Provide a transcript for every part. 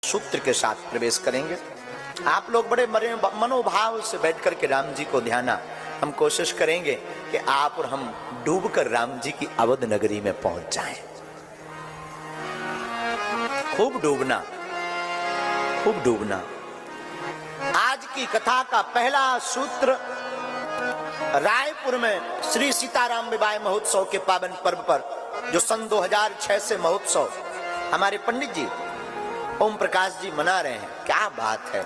सूत्र के साथ प्रवेश करेंगे। आप लोग बड़े मनोभाव से बैठ करके राम जी को ध्याना। हम कोशिश करेंगे कि आप और हम डूबकर राम जी की अवध नगरी में पहुंच जाएं। खूब डूबना, खूब डूबना। आज की कथा का पहला सूत्र रायपुर में श्री सीताराम विवाह महोत्सव के पावन पर्व पर जो सन 2006 से महोत्सव हमारे पंडित जी ओम प्रकाश जी मना रहे हैं। क्या बात है।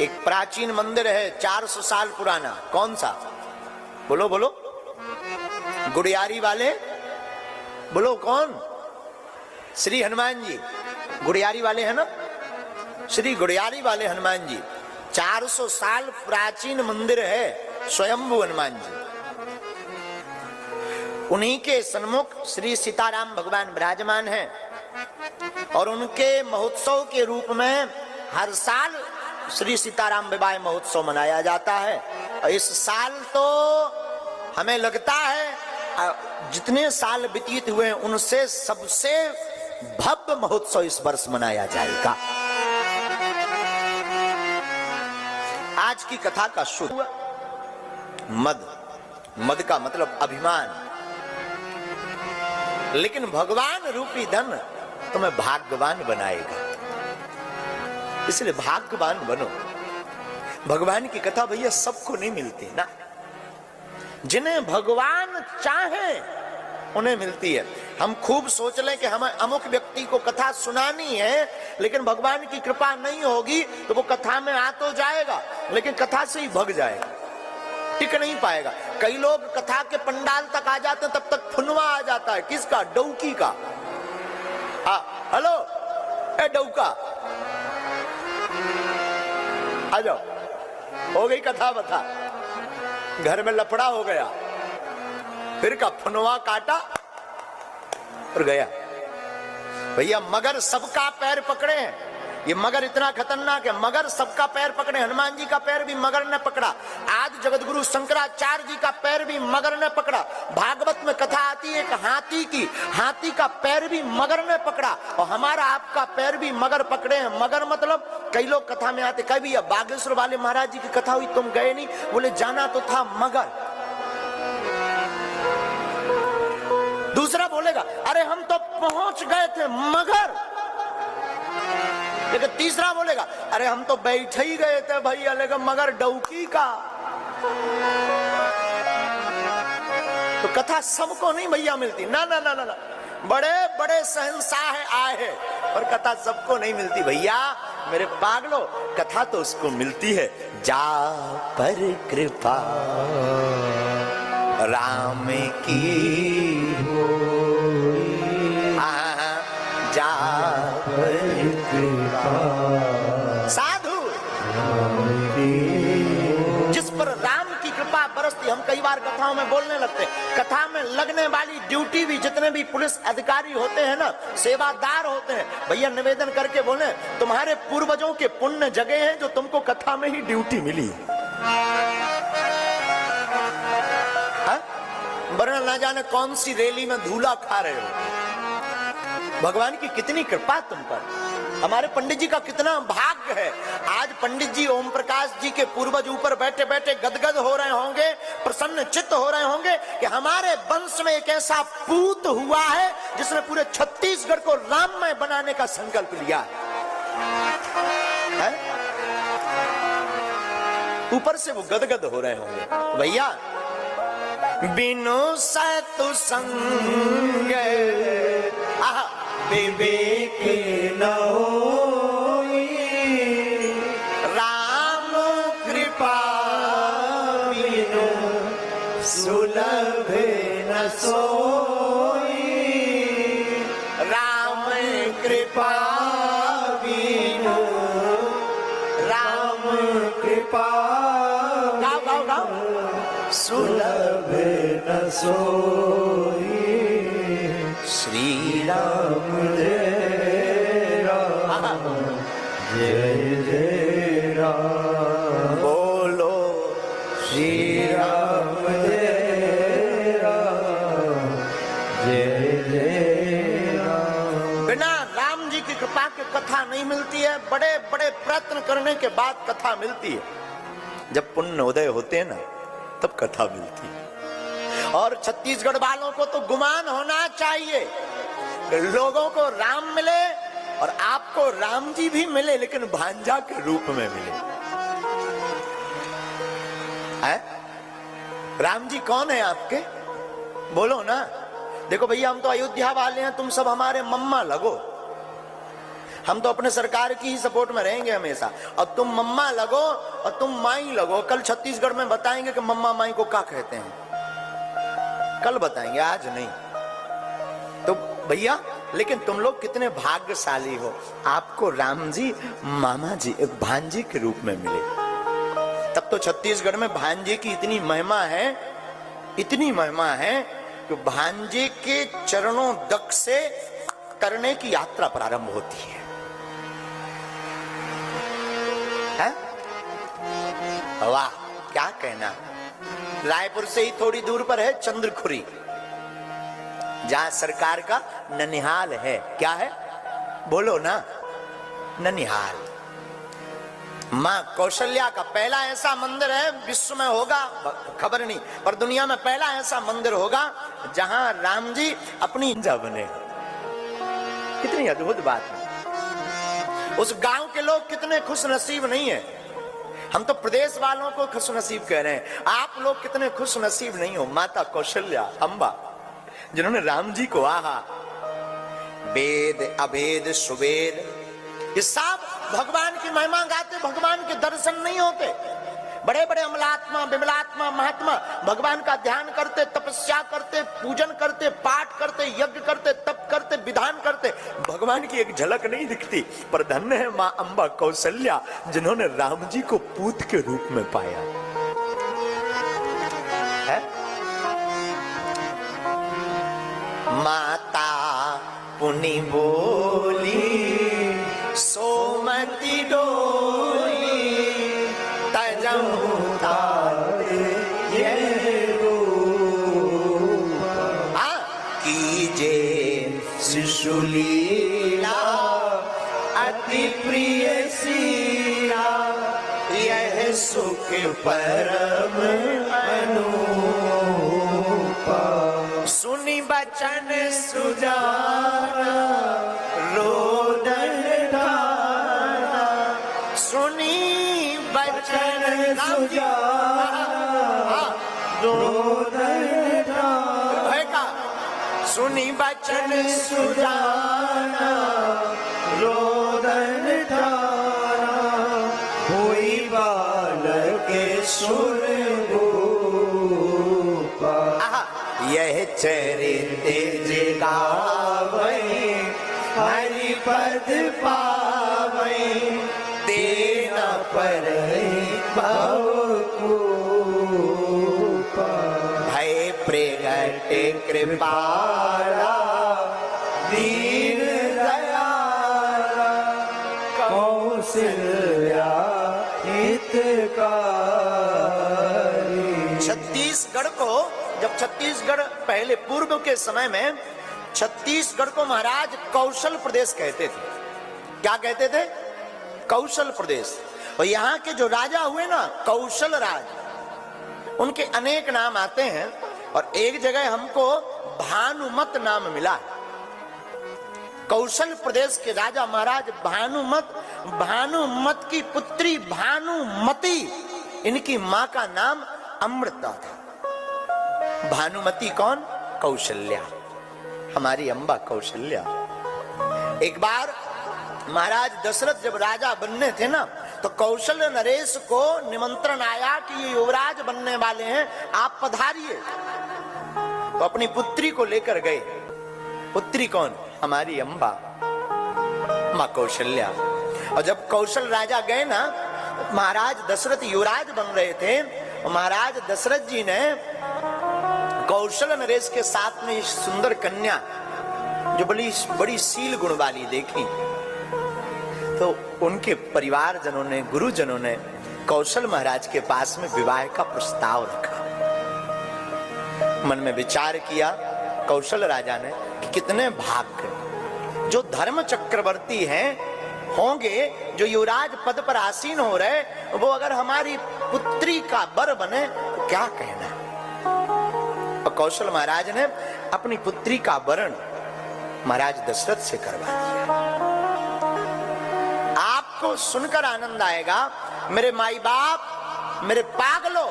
एक प्राचीन मंदिर है 400 साल पुराना। कौन सा? बोलो बोलो। गुड़ियारी वाले बोलो। कौन? श्री हनुमान जी। गुड़ियारी वाले हैं ना? श्री गुड़ियारी वाले हनुमान जी। 400 साल प्राचीन मंदिर है। स्वयंभू हनुमान जी। उन्हीं के सन्मुख श्री सीताराम भगवान विराजमान हैं और उनके महोत्सव के रूप में हर साल श्री सीताराम विवाह महोत्सव मनाया जाता है। और इस साल तो हमें लगता है जितने साल व्यतीत हुए उनसे सबसे भव्य महोत्सव इस वर्ष मनाया जाएगा। आज की कथा का शुरू मद। मद का मतलब अभिमान। लेकिन भगवान रूपी धन तुम्हें भाग्यवान बनाएगा, इसलिए भाग्यवान बनो। भगवान की कथा भैया सबको नहीं मिलती ना। जिन्हें भगवान चाहे उन्हें मिलती है। हम खूब सोच लें कि हमें अमुक व्यक्ति को कथा सुनानी है, लेकिन भगवान की कृपा नहीं होगी तो वो कथा में आ तो जाएगा लेकिन कथा से ही भग जाएगा, टिक नहीं पाएगा। कई लोग कथा के पंडाल तक आ जाते हैं, तब तक फुनवा आ जाता है। किसका? डौकी का। हेलो ए डौका, आ जाओ। हो गई कथा बता, घर में लफड़ा हो गया, फिर का फुनवा काटा और गया। भैया मगर सबका पैर पकड़े हैं। ये मगर इतना खतरनाक है। मगर सबका पैर पकड़े। हनुमान जी का पैर भी मगर ने पकड़ा। आज जगतगुरु शंकराचार्य जी का पैर भी मगर ने पकड़ा। भागवत में कथा आती है एक हाथी की, हाथी का पैर भी मगर ने पकड़ा। और हमारा आपका पैर भी मगर पकड़े हैं। मगर मतलब कई लोग कथा में आते, कभी अब बागेश्वर वाले महाराज जी की कथा हुई, तुम गए नहीं? बोले जाना तो था मगर। दूसरा बोलेगा अरे हम तो पहुंच गए थे मगर। लेकिन तीसरा बोलेगा अरे हम तो बैठे ही गए थे भैया, लेकिन मगर डौकी का। तो कथा सबको नहीं भैया मिलती ना ना ना ना, ना। बड़े बड़े शहंशाह आए हैं और कथा सबको नहीं मिलती भैया। मेरे पागलों, कथा तो उसको मिलती है जा पर कृपा राम की हो, जा पर कृपा। साधु जिस पर राम की कृपा बरसती। हम कई बार कथाओं में बोलने लगते हैं, कथा में लगने वाली ड्यूटी भी जितने भी पुलिस अधिकारी होते हैं ना, सेवादार होते हैं, भैया निवेदन करके बोले तुम्हारे पूर्वजों के पुण्य जगह हैं जो तुमको कथा में ही ड्यूटी मिली। वरना ना जाने कौन सी रैली में धूला खा रहे हो। भगवान की कितनी कृपा तुम पर, हमारे पंडित जी का कितना भाग्य है। आज पंडित जी ओम प्रकाश जी के पूर्वज ऊपर बैठे बैठे गदगद हो रहे होंगे, प्रसन्न चित्त हो रहे होंगे कि हमारे वंश में एक ऐसा पूत हुआ है जिसने पूरे छत्तीसगढ़ को राममय बनाने का संकल्प लिया है? ऊपर से वो गदगद हो रहे होंगे। भैया बिनु सत्संग विवेक न होई, राम कृपा बिनु सुलभ न सोई, राम कृपा बिनु, राम कृपा गाओ गाओ गाओ, सुलभ न सोई, श्री राम जय राम जय जय राम, बोलो श्री राम जय राम जय जय राम। बिना राम जी की कृपा के कथा नहीं मिलती है, बड़े बड़े प्रयत्न करने के बाद कथा मिलती है। जब पुण्य उदय होते हैं ना, तब कथा मिलती है। और छत्तीसगढ़ वालों को तो गुमान होना चाहिए, लोगों को राम मिले और आपको राम जी भी मिले, लेकिन भांजा के रूप में मिले। है? राम जी कौन है आपके? बोलो ना। देखो भैया, हम तो अयोध्या वाले हैं, तुम सब हमारे मम्मा लगो। हम तो अपने सरकार की ही सपोर्ट में रहेंगे हमेशा। और तुम मम्मा लगो और तुम माई लगो। कल छत्तीसगढ़ में बताएंगे कि मम्मा माई को क्या कहते हैं, कल बताएंगे, आज नहीं। तो भैया, लेकिन तुम लोग कितने भाग्यशाली हो, आपको राम जी मामा जी भांजे के रूप में मिले। तब तो छत्तीसगढ़ में भांजे की इतनी महिमा है, इतनी महिमा है कि भांजे के चरणों तक से करने की यात्रा प्रारंभ होती है। वाह, क्या कहना। रायपुर से ही थोड़ी दूर पर है चंद्रखुरी, जहां सरकार का ननिहाल है। क्या है? बोलो ना, ननिहाल। मां कौशल्या का पहला ऐसा मंदिर है, विश्व में होगा खबर नहीं, पर दुनिया में पहला ऐसा मंदिर होगा जहां राम जी अपनी इंजा बने। कितनी अद्भुत बात है। उस गांव के लोग कितने खुश नसीब नहीं है। हम तो प्रदेश वालों को खुश नसीब कह रहे हैं, आप लोग कितने खुश नसीब नहीं हो। माता कौशल्या अम्बा, जिन्होंने राम जी को आहा वेद अभेद सुवेद, ये सब भगवान की महिमा गाते, भगवान के दर्शन नहीं होते। बड़े बड़े अमलात्मा विमलात्मा महात्मा भगवान का ध्यान करते, तपस्या करते, पूजन करते, पाठ करते, यज्ञ करते, तप करते, विधान करते, भगवान की एक झलक नहीं दिखती। पर धन्य है मां अम्बा कौशल्या, जिन्होंने राम जी को पूत के रूप में पाया है। माता पुनि बोली सोमती डोली, तजहु तात ये रूप, कीजे शिशु लीला अति प्रिय सीला, यह सुख परम अनूप। सुनी बचन सुजाना रोदन ठाना, सुनी बचन सुजाना रोदन ठाना, सुनी बचन सुजाना रोदन ठाना, हुई बालक सुर यह चरित्र जगावै, हरि पद पावै, तेना पर भवकूप। भय प्रगट कृपाला दीन दयाला, कौशल्या हितकारी। छत्तीसगढ़ को, जब छत्तीसगढ़ पहले पूर्व के समय में छत्तीसगढ़ को महाराज कौशल प्रदेश कहते थे। क्या कहते थे? कौशल प्रदेश। और यहाँ के जो राजा हुए ना, कौशल राज, उनके अनेक नाम आते हैं। और एक जगह हमको भानुमत नाम मिला। कौशल प्रदेश के राजा महाराज भानुमत, भानुमत की पुत्री भानुमती, इनकी माँ का नाम अमृता था। भानुमती कौन? कौशल्या, हमारी अम्बा कौशल्या। एक बार महाराज दशरथ जब राजा बनने थे ना, तो कौशल नरेश को निमंत्रण आया कि ये युवराज बनने वाले हैं, आप पधारिए। तो अपनी पुत्री को लेकर गए। पुत्री कौन? हमारी अम्बा मां कौशल्या। और जब कौशल राजा गए ना, महाराज दशरथ युवराज बन रहे थे, और महाराज दशरथ जी ने कौशल नरेश के साथ में सुंदर कन्या जो बड़ी शील गुण वाली देखी, तो उनके परिवारजनों ने, गुरुजनों ने कौशल महाराज के पास में विवाह का प्रस्ताव रखा। मन में विचार किया कौशल राजा ने कि कितने भाग्य, जो धर्म चक्रवर्ती हैं होंगे, जो युवराज पद पर आसीन हो रहे, वो अगर हमारी पुत्री का वर बने तो क्या कहना। और कौशल महाराज ने अपनी पुत्री का वरण महाराज दशरथ से करवा दिया। आपको सुनकर आनंद आएगा, मेरे माई बाप, मेरे पागलों,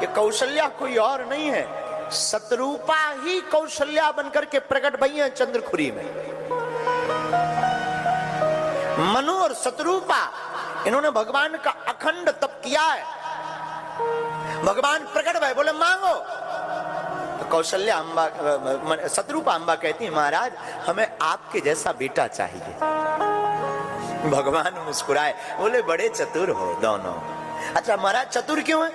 ये कौशल्या कोई और नहीं है, शत्रुपा ही कौशल्या बनकर के प्रकट भई है चंद्रखुरी में। मनु और शत्रुपा, इन्होंने भगवान का अखंड तप किया है। भगवान प्रकट भय, बोले मांगो। तो कौशल्या अम्बा, शत्रुपा अम्बा कहती है, महाराज हमें आपके जैसा बेटा चाहिए। भगवान मुस्कुराए, बोले बड़े चतुर हो दोनों। अच्छा महाराज चतुर क्यों है?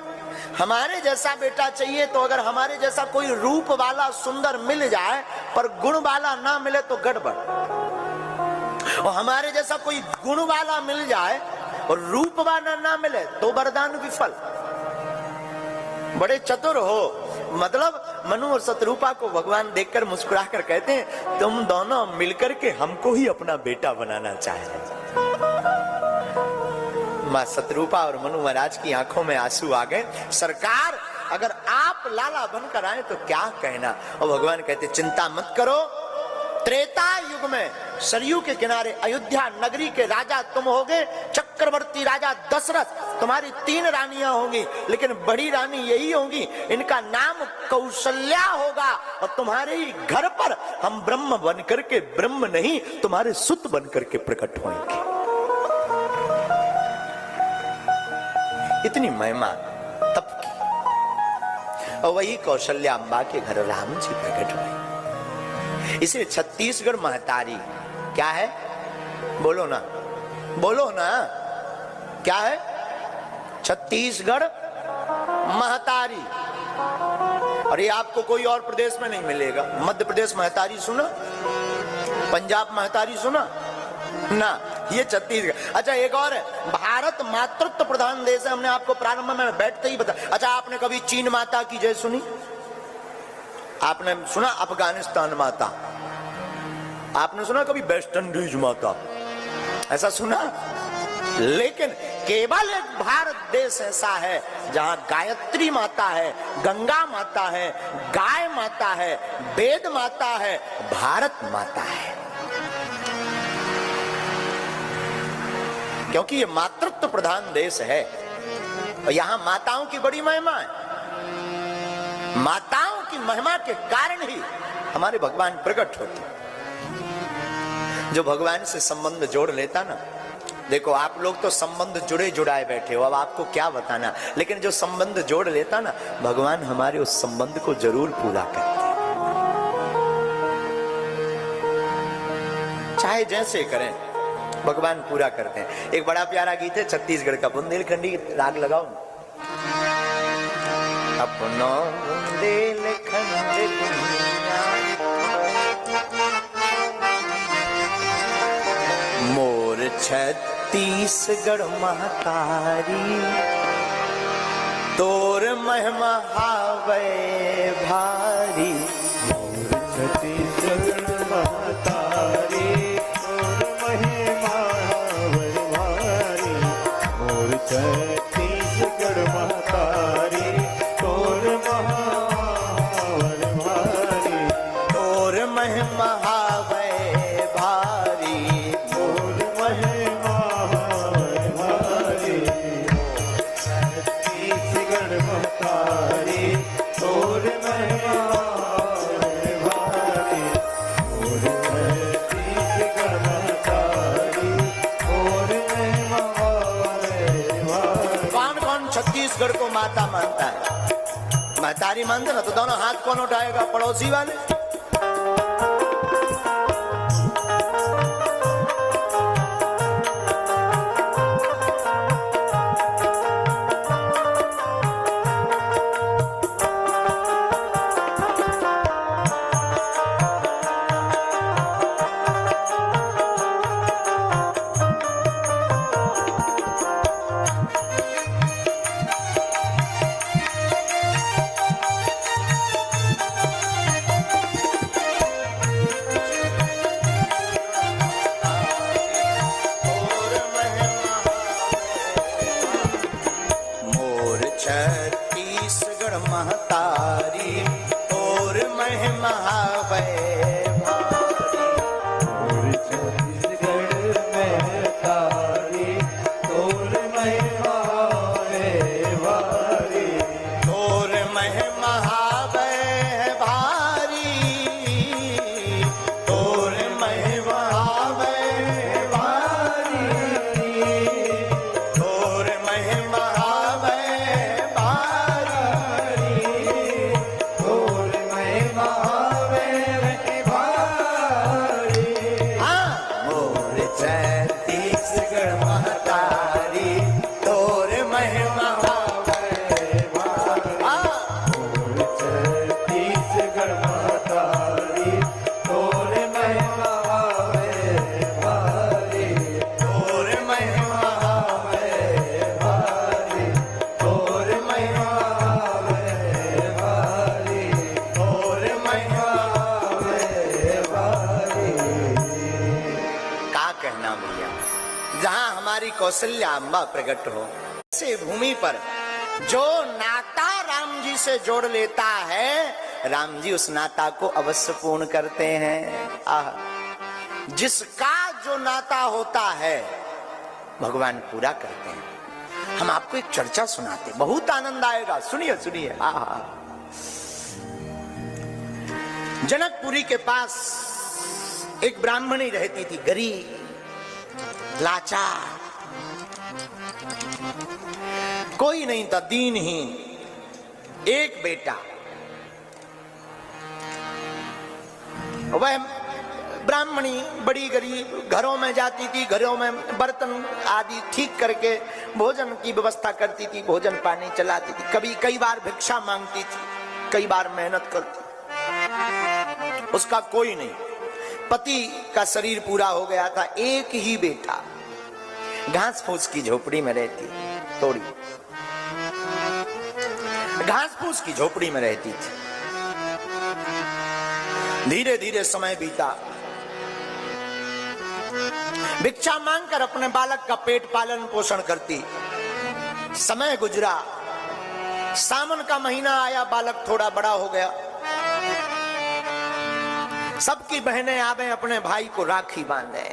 हमारे जैसा बेटा चाहिए तो अगर हमारे जैसा कोई रूप वाला सुंदर मिल जाए पर गुण वाला ना मिले तो गड़बड़, और हमारे जैसा कोई गुण वाला मिल जाए और रूप वाला ना मिले तो वरदान विफल। बड़े चतुर हो, मतलब मनु और शत्रुपा को भगवान देखकर मुस्कुराकर कहते हैं, तुम दोनों मिलकर के हमको ही अपना बेटा बनाना चाह रहे। मां शत्रुपा और मनु महाराज की आंखों में आंसू आ गए। सरकार अगर आप लाला बनकर आए तो क्या कहना। और भगवान कहते चिंता मत करो, त्रेता युग में सरयू के किनारे अयोध्या नगरी के राजा तुम होगे, चक्रवर्ती राजा दशरथ। तुम्हारी 3 रानियां होंगी, लेकिन बड़ी रानी यही होंगी, इनका नाम कौशल्या होगा। और तुम्हारे ही घर पर हम ब्रह्म बनकर के, ब्रह्म नहीं तुम्हारे सुत बनकर के प्रकट होंगे। इतनी महिमा तप की। और वही कौशल्या अम्बा के घर राम जी प्रकट हुए। इसे छत्तीसगढ़ महतारी क्या है? बोलो ना, बोलो ना, क्या है? छत्तीसगढ़ महतारी। और ये आपको कोई और प्रदेश में नहीं मिलेगा। मध्य प्रदेश महतारी सुना? पंजाब महतारी सुना ना? ये छत्तीसगढ़। अच्छा एक और है, भारत मातृत्व प्रधान देश है। हमने आपको प्रारंभ में बैठते ही बताया। अच्छा आपने कभी चीन माता की जय सुनी? आपने सुना अफगानिस्तान माता? आपने सुना कभी वेस्ट इंडीज माता? ऐसा सुना? लेकिन केवल एक भारत देश ऐसा है जहां गायत्री माता है, गंगा माता है, गाय माता है, वेद माता है, भारत माता है। क्योंकि ये मातृत्व प्रधान देश है और यहां माताओं की बड़ी महिमा है। माताओं की महिमा के कारण ही हमारे भगवान प्रकट होते। जो भगवान से संबंध जोड़ लेता ना, देखो आप लोग तो संबंध जुड़े जुड़ाए बैठे हो, अब आपको क्या बताना, लेकिन जो संबंध जोड़ लेता ना, भगवान हमारे उस संबंध को जरूर पूरा करते, चाहे जैसे करें भगवान पूरा करते हैं। एक बड़ा प्यारा गीत है छत्तीसगढ़ का, बुंदेलखंडी राग लगाओ। अपनो बुंदेलखंड मोर छत्तीसगढ़ महतारी, तोर महिमा हावे भारी। मोर छत्तीसगढ़ महतारी, छत्तीसगढ़ महतारी, तोर महावर भारी। तोर महिमा हावे भारी, तोर महिमा हावे भारी। छत्तीसगढ़ महतारी, तोर महिमा हावे भारी। तोर छत्तीसगढ़ महतारी, तोर महिमा। छत्तीसगढ़ को माता मानता है? महतारी मानते ना, तो दोनों हाथ कौन उठाएगा? पड़ोसी वाले। जहां हमारी कौशल्या अम्बा प्रकट हो। ऐसे भूमि पर जो नाता राम जी से जोड़ लेता है, राम जी उस नाता को अवश्य पूर्ण करते हैं। जिसका जो नाता होता है भगवान पूरा करते हैं। हम आपको एक चर्चा सुनाते, बहुत आनंद आएगा, सुनिए सुनिए। जनकपुरी के पास एक ब्राह्मणी रहती थी, गरीब लाचार, कोई नहीं था, दीनहीन, एक बेटा। वह ब्राह्मणी बड़ी गरीब, घरों में जाती थी, घरों में बर्तन आदि ठीक करके भोजन की व्यवस्था करती थी, भोजन पानी चलाती थी, कभी कई बार भिक्षा मांगती थी, कई बार मेहनत करती। उसका कोई नहीं, पति का शरीर पूरा हो गया था, एक ही बेटा, घास फूस की झोपड़ी में रहती, थोड़ी घास फूस की झोपड़ी में रहती थी। धीरे धीरे समय बीता, भिक्षा मांगकर अपने बालक का पेट पालन पोषण करती। समय गुजरा, सावन का महीना आया, बालक थोड़ा बड़ा हो गया। सबकी बहनें आवे अपने भाई को राखी बांधे,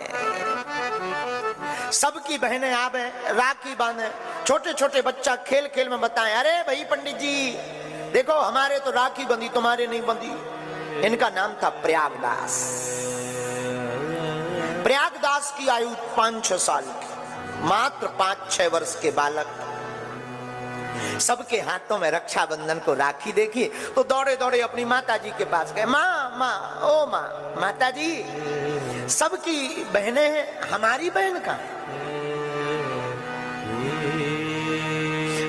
सबकी बहनें आवे राखी बांधे। छोटे छोटे बच्चा खेल खेल में बताएं, अरे भाई पंडित जी देखो हमारे तो राखी बंधी, तुम्हारे नहीं बंधी। इनका नाम था प्रयागदास। प्रयागदास की आयु 5-6 साल की, मात्र 5-6 वर्ष के बालक। सबके हाथों में रक्षाबंधन को राखी देखी तो दौड़े दौड़े अपनी माता जी के पास गए। माँ माँ ओ माँ, माता जी सबकी बहनें हैं, हमारी बहन कहाँ?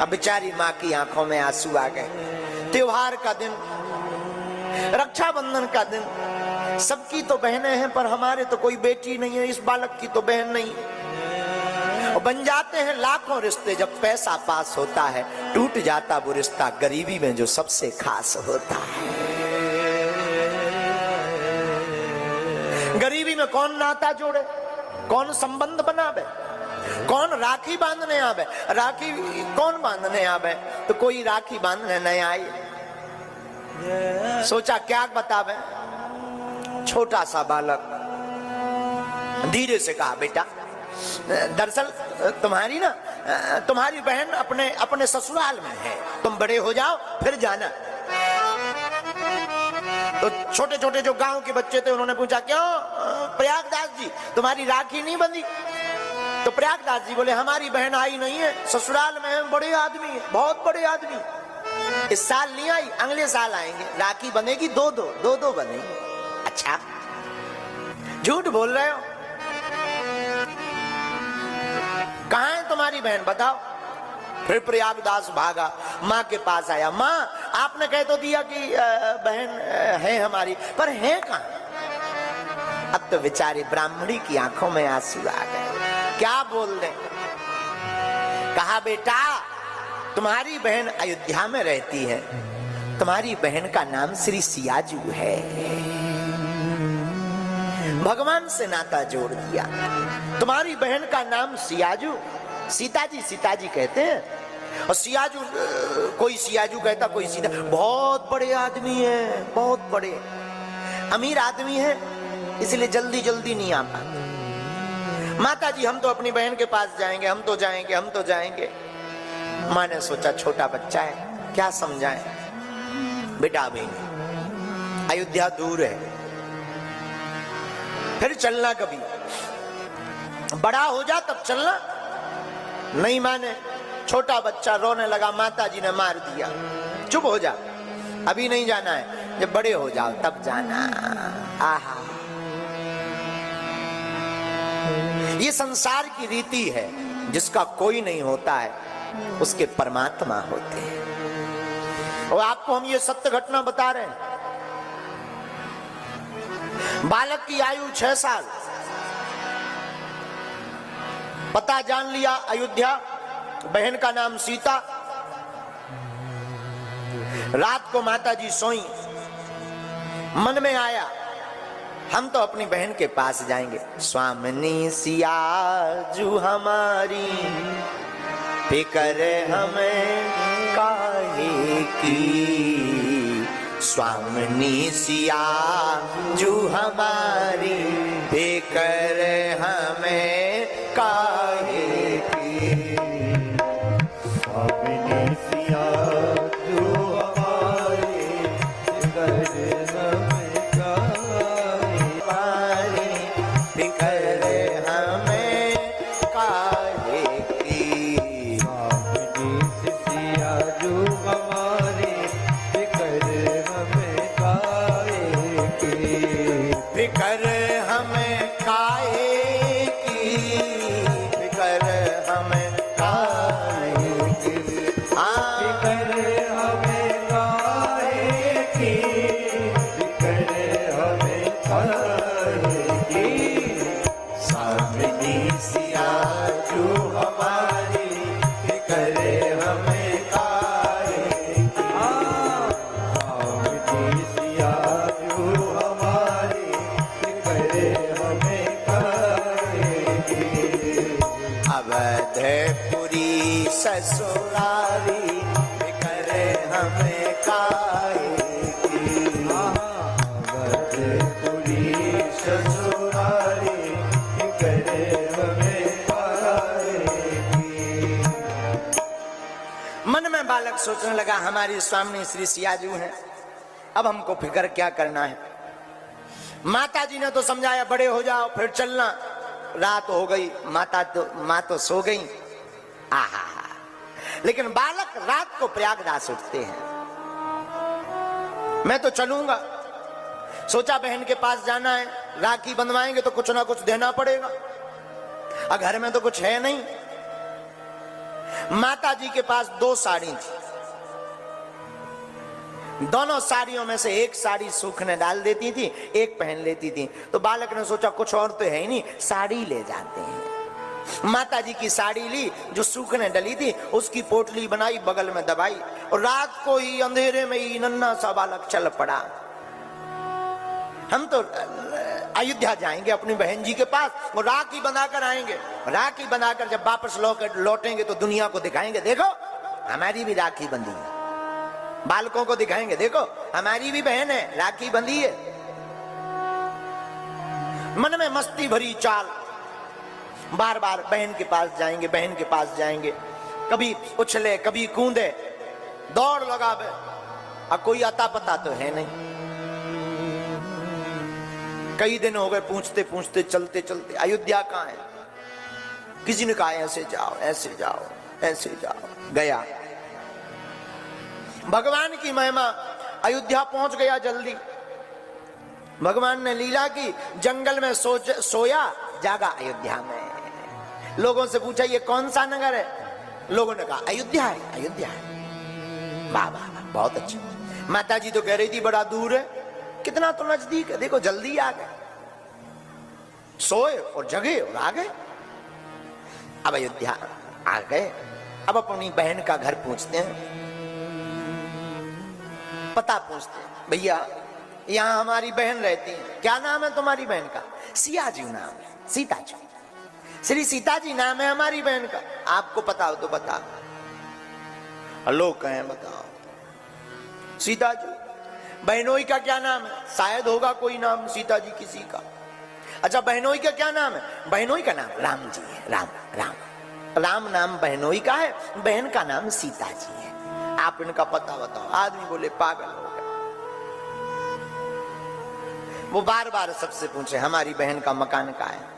अब बेचारी माँ की आंखों में आंसू आ गए। त्योहार का दिन, रक्षाबंधन का दिन, सबकी तो बहनें हैं पर हमारे तो कोई बेटी नहीं है, इस बालक की तो बहन नहीं। और बन जाते हैं लाखों रिश्ते, जब पैसा पास होता है टूट जाता वो रिश्ता गरीबी में जो सबसे खास होता है। गरीबी में कौन नाता जोड़े, कौन संबंध बनावे, कौन राखी बांधने आवे? राखी कौन बांधने आवे? तो कोई राखी बांधने नहीं आई। सोचा क्या बतावे। छोटा सा बालक धीरे से कहा, बेटा दरअसल तुम्हारी बहन अपने ससुराल में है, तुम बड़े हो जाओ फिर जाना। तो छोटे छोटे जो गांव के बच्चे थे उन्होंने पूछा, क्यों प्रयागदास जी तुम्हारी राखी नहीं बंधी? तो प्रयागदास जी बोले, हमारी बहन आई नहीं है, ससुराल में है, बड़े आदमी है, बहुत बड़े आदमी। इस साल नहीं आई, अगले साल आएंगे, राखी बनेगी, दो बनेगी। अच्छा झूठ बोल रहे हो, कहाँ है तुम्हारी बहन बताओ? फिर प्रयागदास भागा, माँ के पास आया। माँ आपने कह तो दिया कि बहन है हमारी, पर है कहाँ? अब तो बेचारी ब्राह्मणी की आंखों में आंसू आ गए। क्या बोल रहे? कहा, बेटा तुम्हारी बहन अयोध्या में रहती है, तुम्हारी बहन का नाम श्री सियाजू है। भगवान से नाता जोड़ दिया। तुम्हारी बहन का नाम सियाजू, सीताजी कहते हैं। और सियाजू, कोई सियाजू कहता, कोई सीता। बहुत बड़े आदमी है, बहुत बड़े अमीर आदमी है, इसलिए जल्दी जल्दी नहीं आ पाते। माता जी हम तो अपनी बहन के पास जाएंगे, हम तो जाएंगे। माँ ने सोचा छोटा बच्चा है, क्या समझाएं। बेटा अभी अयोध्या दूर है, फिर चलना, कभी बड़ा हो जा तब चलना। नहीं माने, छोटा बच्चा रोने लगा। माता जी ने मार दिया, चुप हो जा, अभी नहीं जाना है, जब बड़े हो जाओ तब जाना। आहा, ये संसार की रीति है, जिसका कोई नहीं होता है उसके परमात्मा होते हैं। और आपको हम ये सत्य घटना बता रहे हैं। बालक की आयु 6 साल, पता जान लिया अयोध्या, बहन का नाम सीता। रात को माता जी सोई, मन में आया हम तो अपनी बहन के पास जाएंगे। स्वामिनी सियाजू हमारी फिक्र हमें काहे की, स्वामिनी सियाजू हमारी फिक्र हमें काहे की, स्वामिनी सियाजू हमारी फिक्र हमें काहे, फिक्र हमें काहे की, स्वामिनी सियाजू हमारी फिक्र हमें काहे की, फिक्र हमें काहे की, फिक्र हमें काहे की, हाँ फिक्र हमें काहे की, फिक्र हमें काहे की, स्वामिनी सियाजू हमारी फिक्र हमें काहे की, स्वामिनी सियाजू हमारी फिक्र हमें काहे की, अवधपुरी ससुरारी फिक्र हमें काहे की, अवधपुरी ससुरारी फिक्र हमें काहे की। मन में बालक सोचने लगा हमारी स्वामी श्री सियाजू हैं, अब हमको फिक्र क्या करना है। माता जी ने तो समझाया बड़े हो जाओ फिर चलना, रात हो गई, माँ तो सो गई। आहा, लेकिन बालक रात को प्रयागराज उठते हैं। मैं तो चलूंगा, सोचा बहन के पास जाना है, राखी बंधवाएंगे तो कुछ ना कुछ देना पड़ेगा, और घर में तो कुछ है नहीं। माता जी के पास 2 साड़ी थी, दोनों साड़ियों में से एक साड़ी सूखने डाल देती थी, एक पहन लेती थी। तो बालक ने सोचा कुछ और तो है ही नहीं, साड़ी ले जाते हैं। माता जी की साड़ी ली जो सूखने डली थी, उसकी पोटली बनाई, बगल में दबाई, और रात को ही अंधेरे में ही नन्हा सा बालक चल पड़ा। हम तो अयोध्या जाएंगे अपनी बहन जी के पास, वो राखी बनाकर आएंगे। राखी बनाकर जब वापस लौटेंगे तो दुनिया को दिखाएंगे, देखो हमारी भी राखी बंधी है। बालकों को दिखाएंगे, देखो हमारी भी बहन है, राखी बंधी है। मन में मस्ती भरी चाल, बार बार बहन के पास जाएंगे, बहन के पास जाएंगे, कभी उछले कभी कूदे, दौड़ लगावे, और कोई अता पता तो है नहीं। कई दिन हो गए पूछते पूछते, चलते चलते, अयोध्या कहाँ है। किसी ने कहा ऐसे जाओ, ऐसे जाओ, ऐसे जाओ, गया। भगवान की महिमा, अयोध्या पहुंच गया जल्दी। भगवान ने लीला की, जंगल में सोया, जागा अयोध्या में। लोगों से पूछा ये कौन सा नगर है, लोगों ने कहा अयोध्या है, अयोध्या है। वाह वाह वाह, बहुत अच्छा। माता जी तो कह रही थी बड़ा दूर है, कितना तो नजदीक है, देखो जल्दी आ गए। सोए और जगे और आ गए। अब अयोध्या आ गए, अब अपनी बहन का घर पूछते हैं, पता पूछते हैं, भैया यहाँ हमारी बहन रहती है, क्या नाम है तुम्हारी बहन का? सियाजू नाम है, सीता जी, श्री सीता जी नाम है हमारी बहन का, आपको पता हो तो बताओ। लोग कहें बताओ। सीता जी, बहनोई का क्या नाम है? शायद होगा कोई नाम सीता जी किसी का। अच्छा बहनोई का क्या नाम है? बहनोई का नाम राम जी है, राम राम राम नाम बहनोई का है, बहन का नाम सीता जी है, आप इनका पता बताओ। आदमी बोले पागल हो गए। वो बार बार सबसे पूछे हमारी बहन का मकान कहाँ है।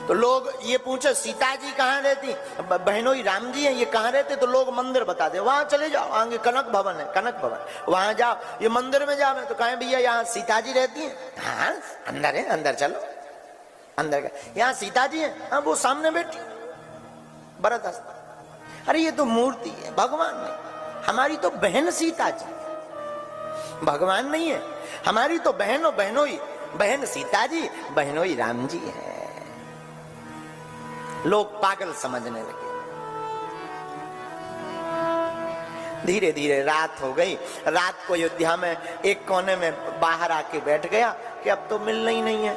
तो लोग ये पूछे सीता जी कहाँ रहती, बहनोई राम जी हैं, ये कहाँ रहते? तो लोग मंदिर बता दे, वहां चले जाओ, आगे कनक भवन है, कनक भवन, वहां जाओ, ये मंदिर में जाओ। तो कहें भैया यहाँ सीता जी रहती हैं? हाँ अंदर है, अंदर चलो, अंदर का यहाँ सीता जी है, हाँ वो सामने बैठी भरत हस्ता। अरे ये तो मूर्ति है, भगवान नहीं, हमारी तो बहन सीता जी है, भगवान नहीं है, हमारी तो बहन और बहनोई, बहन सीता जी, बहनोई राम जी है। लोग पागल समझने लगे। धीरे धीरे रात हो गई। रात को अयोध्या में एक कोने में बाहर आके बैठ गया। कि अब तो मिलना ही नहीं है,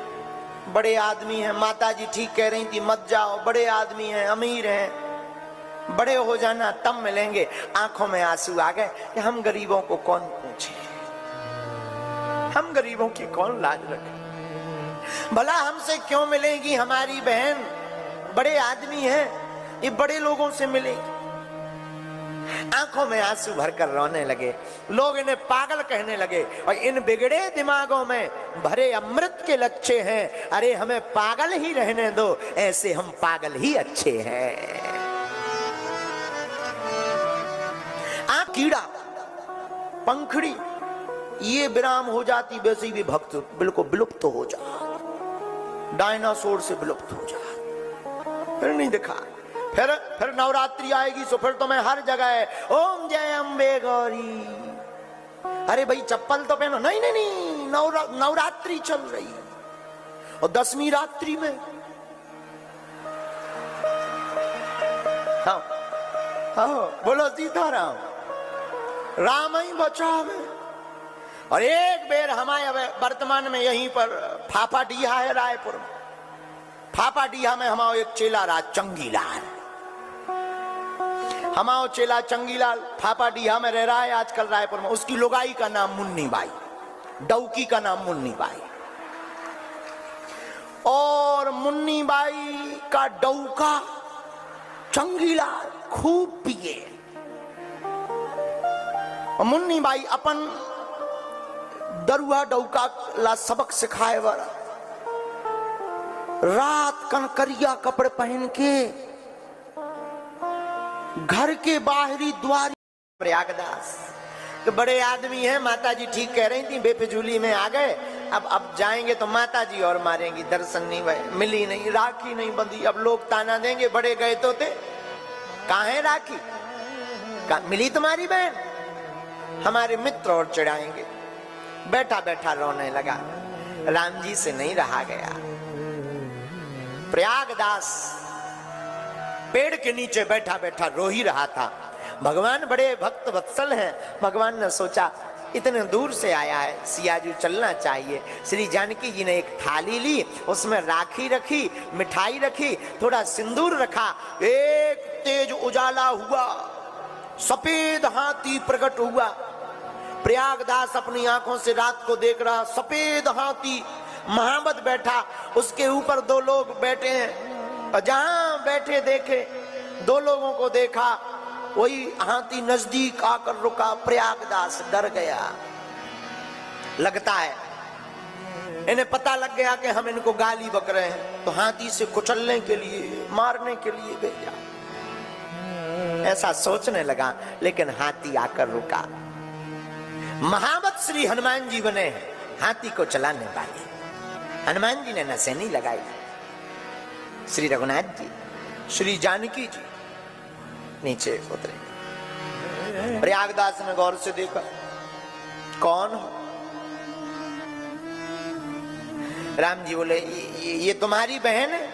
बड़े आदमी हैं, माता जी ठीक कह रही थी मत जाओ, बड़े आदमी हैं, अमीर हैं, बड़े हो जाना तब मिलेंगे। आंखों में आंसू आ गए कि हम गरीबों को कौन पूछे, हम गरीबों की कौन लाज रखे, भला हमसे क्यों मिलेगी हमारी बहन, बड़े आदमी हैं, ये बड़े लोगों से मिलेगी। आंखों में आंसू भरकर रोने लगे। लोग इन्हें पागल कहने लगे और इन बिगड़े दिमागों में भरे अमृत के लच्छे हैं, अरे हमें पागल ही रहने दो, ऐसे हम पागल ही अच्छे हैं। आप कीड़ा पंखड़ी ये विराम हो जाती, वैसे भी भक्त बिल्कुल विलुप्त हो जा, डायनासोर से विलुप्त हो जा, फिर नहीं दिखा। फिर नवरात्रि आएगी तो फिर तो मैं हर जगह ओम जय अम्बे गौरी। अरे भाई चप्पल तो पहनो, नहीं नहीं नहीं, नवरात्रि चल रही और 10वीं रात्रि में हाँ हाँ बोलो सीताराम, राम ही बचावे। और एक बेर हमारे वर्तमान में यहीं पर फाफाडीहा है रायपुर में, फाफाडीहा में हमारा एक चेला रहा चंगीलाल, हमारा चेला चंगीलाल फाफाडीहा में रह रहा है आजकल रायपुर में। उसकी लुगाई का नाम मुन्नी बाई, डौकी का नाम मुन्नी बाई, और मुन्नी बाई का डौका चंगीलाल खूब पिए। और मुन्नी बाई अपन दरुआ डौका ला सबक सिखाए वाला, रात कनकरिया कपड़े पहन के घर के बाहरी द्वार प्रयागदास तो बड़े आदमी हैं, माता जी ठीक कह रही थी, बेफिजूली में आ गए। अब जाएंगे तो माता जी और मारेंगी, दर्शन नहीं हुए, मिली नहीं, राखी नहीं बंधी। अब लोग ताना देंगे बड़े गए तो थे, कहाँ है राखी, कहाँ मिली तुम्हारी बहन, हमारे मित्र और चिढ़ाएंगे। बैठा बैठा रोने लगा, राम जी से नहीं रहा गया। प्रयागदास पेड़ के नीचे बैठा बैठा रो ही रहा था। भगवान बड़े भक्त वत्सल हैं, भगवान ने सोचा इतने दूर से आया है, सियाजू चलना चाहिए। श्री जानकी जी ने एक थाली ली, उसमें राखी रखी, मिठाई रखी, थोड़ा सिंदूर रखा। एक तेज उजाला हुआ, सफेद हाथी प्रकट हुआ। प्रयागदास अपनी आंखों से रात को देख रहा, सफेद हाथी महाबत बैठा, उसके ऊपर 2 लोग बैठे हैं। और जहां बैठे देखे 2 लोगों को देखा, वही हाथी नजदीक आकर रुका। प्रयागदास डर गया, लगता है इन्हें पता लग गया कि हम इनको गाली बक रहे हैं, तो हाथी से कुचलने के लिए, मारने के लिए भेजा। ऐसा सोचने लगा, लेकिन हाथी आकर रुका। महावत श्री हनुमान जी बने हैं हाथी को चलाने वाले। हनुमान जी ने नसेनी लगाई, श्री रघुनाथ जी, श्री जानकी जी नीचे उतरे। प्रयागदास ने गौर से देखा, कौन हो? राम जी बोले, ये तुम्हारी बहन है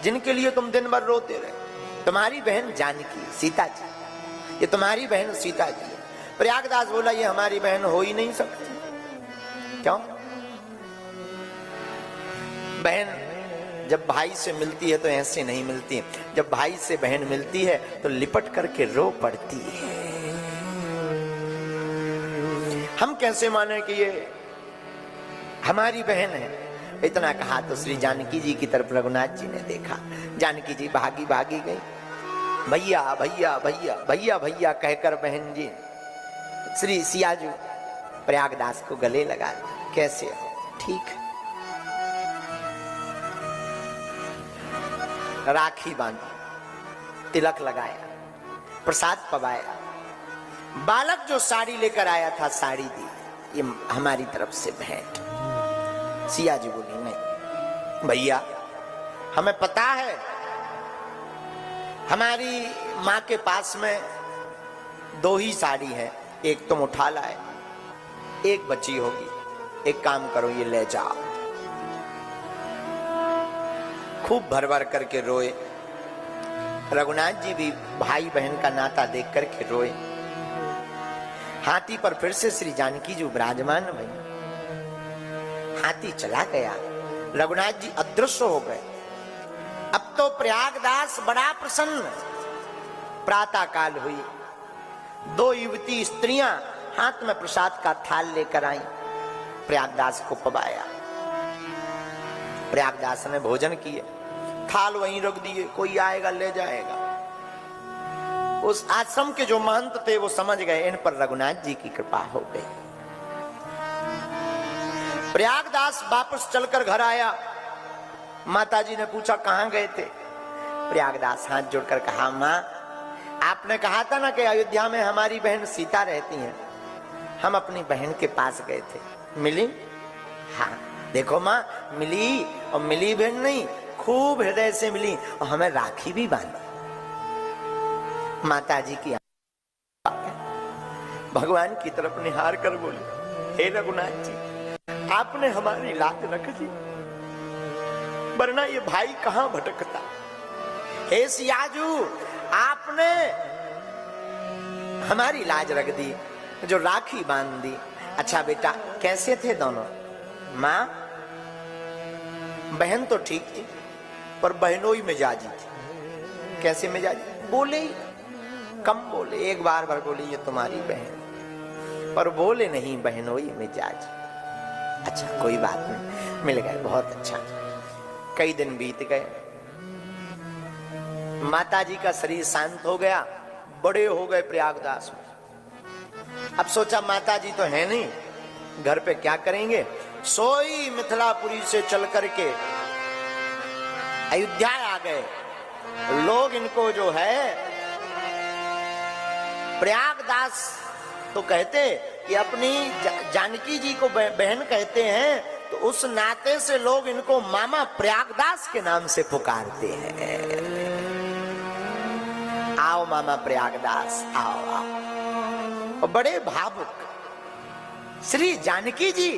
जिनके लिए तुम दिन भर रोते रहे, तुम्हारी बहन जानकी, सीता जी, ये तुम्हारी बहन सीता जी है। प्रयागदास बोला, ये हमारी बहन हो ही नहीं सकती। क्यों? बहन जब भाई से मिलती है तो ऐसे नहीं मिलती, जब भाई से बहन मिलती है तो लिपट करके रो पड़ती है। हम कैसे माने कि ये हमारी बहन है? इतना कहा तो श्री जानकी जी की तरफ रघुनाथ जी ने देखा। जानकी जी भागी भागी गई, भैया भैया भैया भैया भैया कहकर बहन जी श्री सियाजू प्रयागदास को गले लगा, कैसे हो? ठीक। राखी बांधी, तिलक लगाया, प्रसाद पवाया, बालक जो साड़ी लेकर आया था साड़ी दी, ये हमारी तरफ से भेंट। सिया जी बोली, नहीं भैया, हमें पता है हमारी माँ के पास में 2 ही साड़ी है, एक तुम उठा लाए, एक बची होगी, एक काम करो ये ले जाओ। खूब भर भर करके रोए। रघुनाथ जी भी भाई बहन का नाता देख करके रोए। हाथी पर फिर से श्री जानकी जी विराजमान भई। हाथी चला गया, रघुनाथ जी अदृश्य हो गए। अब तो प्रयागदास बड़ा प्रसन्न। प्रातः काल हुई, 2 युवती स्त्रियां हाथ में प्रसाद का थाल लेकर आई, प्रयागदास को पवाया। प्रयागदास ने भोजन किए, थाल वहीं रख दिए, कोई आएगा ले जाएगा। उस आश्रम के जो महंत थे वो समझ गए इन पर रघुनाथ जी की कृपा हो गई। प्रयागदास वापस चलकर घर आया। माताजी ने पूछा कहां गए थे? प्रयागदास हाथ जोड़कर कहा, मां आपने कहा था ना कि अयोध्या में हमारी बहन सीता रहती है, हम अपनी बहन के पास गए थे, मिली? हाँ देखो मां, मिली, और मिली बहन नहीं, खूब हृदय से मिली, और हमें राखी भी बांधी। माताजी की भगवान की तरफ निहार कर बोली, हे रघुनाथ जी आपने हमारी लाज रख दी, वरना ये भाई कहां भटकता। हे सियाजू आपने हमारी लाज रख दी, जो राखी बांध दी। अच्छा बेटा कैसे थे दोनों? मां बहन तो ठीक थी, पर बहनोई मिजाजी थी। कैसे मिजाजी? बोले ही कम बोले, एक बार बोले ये तुम्हारी बहन, पर बोले नहीं बहनोई मिजाज। अच्छा कोई बात नहीं, मिल गए, बहुत अच्छा। कई दिन बीत गए, माताजी का शरीर शांत हो गया, बड़े हो गए प्रयागदास में। अब सोचा माताजी तो है नहीं, घर पे क्या करेंगे? सोई मिथिलापुरी से चल करके अयोध्या आ गए। लोग इनको जो है प्रयागदास तो कहते कि अपनी जानकी जी को बहन कहते हैं, तो उस नाते से लोग इनको मामा प्रयागदास के नाम से पुकारते हैं। आओ मामा प्रयागदास, आओ आओ। और बड़े भावुक श्री जानकी जी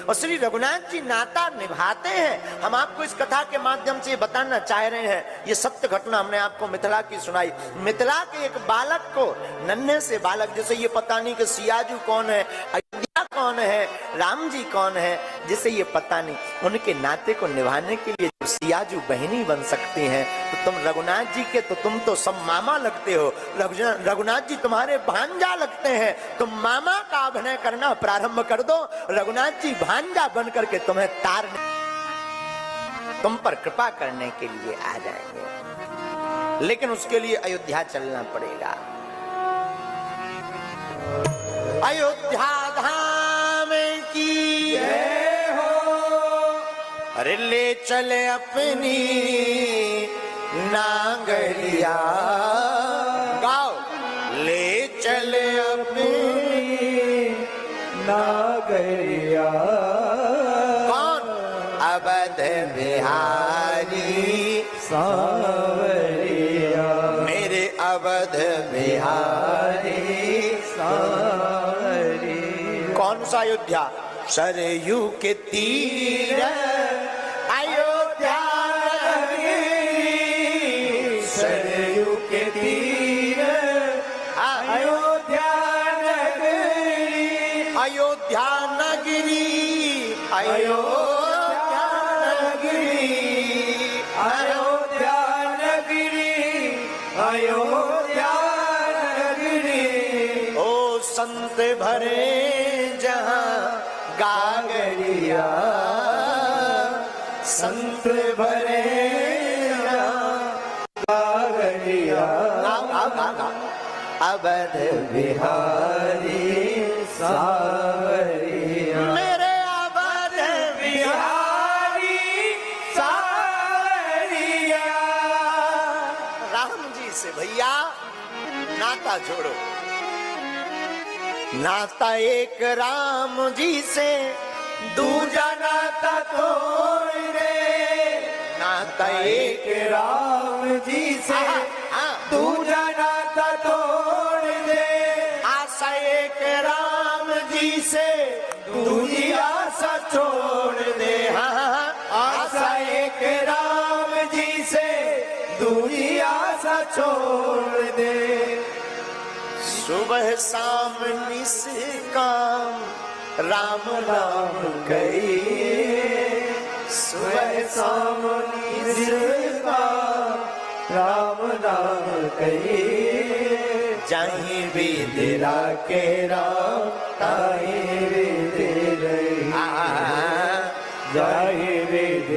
और श्री रघुनाथ जी नाता निभाते हैं। हम आपको इस कथा के माध्यम से बताना चाह रहे हैं, ये सत्य घटना हमने आपको मिथिला की सुनाई। मिथिला के एक बालक को, नन्हे से बालक, जैसे ये पता नहीं कि सियाजू कौन है, अयोध्या कौन है, राम जी कौन है, जिसे ये पता नहीं, उनके नाते को निभाने के लिए सियाजू बहनी बन सकती हैं। तो तुम रघुनाथ जी के तो तुम तो सब मामा लगते हो, रघुनाथ जी तुम्हारे भांजा लगते हैं, तुम मामा का अभिनय करना प्रारंभ कर दो, रघुनाथ जी भांजा बन करके तुम्हें तारने, तुम पर कृपा करने के लिए आ जाएंगे। लेकिन उसके लिए अयोध्या चलना पड़ेगा। अयोध्या धाम की जय हो। अरे ले चले अपनी नागरिया, गाओ, ले चले अपनी नागरिया। कौन? अवध बिहारी सांवरिया, मेरे अवध बिहारी सांवरिया। कौन सा अयोध्या? सरयू के तीर अयोध्या नगरी, सरयू के तीर अयोध्या नगरी, अयोध्या नगरी, अयोध्या नगरी, अयोध्या नगरी, अयोध्या नगरी। ओ संत भरे जहां गागरिया, संत भरे गागरिया। अवध बिहारी सांवरिया, मेरे अवध बिहारी सांवरिया। राम जी से भैया नाता जोड़ो, नाता एक राम जी से, दूजा नाता तोड़ दे, नाता एक एक राम जी से दूजा नाता तोड़ दे। आशा एक राम जी से, दूजी आशा छोड़ दे, आशा एक राम जी से दूजी आशा छोड़ दे। सुबह शाम निष्काम राम राम कहिए सुबह शाम निरका राम राम कहिए जाहि वेद तेरा के राम ताहि वेद रही जाहि वेद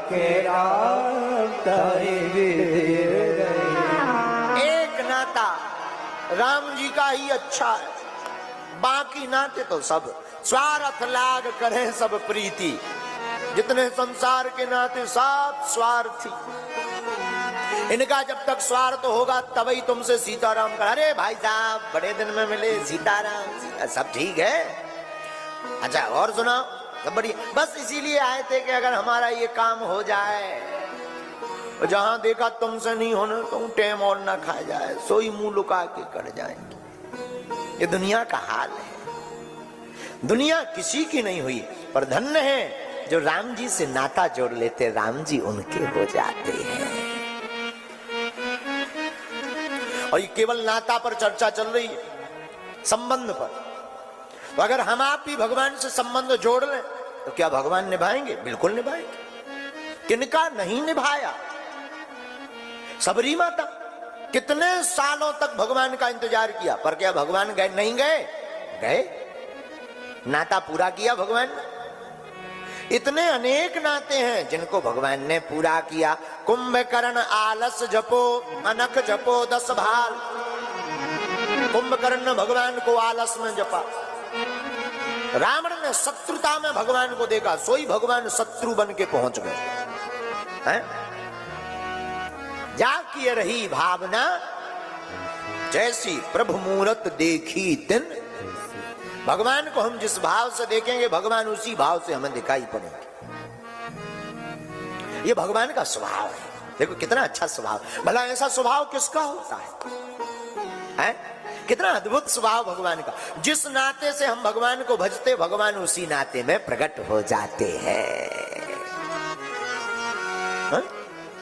के राम ताहि वेद रही। एक नाता राम जी का ही अच्छा है, बाकी नाते तो सब स्वार्थ लाग करे सब प्रीति। जितने संसार के नाते सब स्वार्थी। इनका जब तक स्वार्थ होगा तभी तुमसे सीताराम का, अरे भाई साहब बड़े दिन में मिले, सीताराम सब ठीक है। अच्छा और सुनाओ, सब बढ़िया। बस इसीलिए आए थे कि अगर हमारा ये काम हो जाए, जहां देखा तुमसे नहीं होने तो टेम और ना खा जाए, सोई मुंह लुका के कर जाएंगे। ये दुनिया का हाल है। दुनिया किसी की नहीं हुई, पर धन्य है जो राम जी से नाता जोड़ लेते, राम जी उनके हो जाते हैं। और ये केवल नाता पर चर्चा चल रही है, संबंध पर। तो अगर हम आप भी भगवान से संबंध जोड़ लें तो क्या भगवान निभाएंगे? बिल्कुल निभाएंगे। किनका नहीं निभाया? सबरी माता कितने सालों तक भगवान का इंतजार किया, पर क्या भगवान गए? नहीं गए, गए। नाता पूरा किया भगवान ने। इतने अनेक नाते हैं जिनको भगवान ने पूरा किया। कुंभकर्ण आलस जपो अनख जपो 10 भाल। कुंभकर्ण भगवान को आलस में जपा, रावण ने शत्रुता में भगवान को देखा, सोई भगवान शत्रु बन के पहुंच गए। जाकी रही भावना जैसी प्रभु मूरत देखी तिन। भगवान को हम जिस भाव से देखेंगे भगवान उसी भाव से हमें दिखाई पड़ेंगे। ये भगवान का स्वभाव है। देखो कितना अच्छा स्वभाव। भला ऐसा स्वभाव किसका होता है? कितना अद्भुत स्वभाव भगवान का। जिस नाते से हम भगवान को भजते, भगवान उसी नाते में प्रकट हो जाते हैं।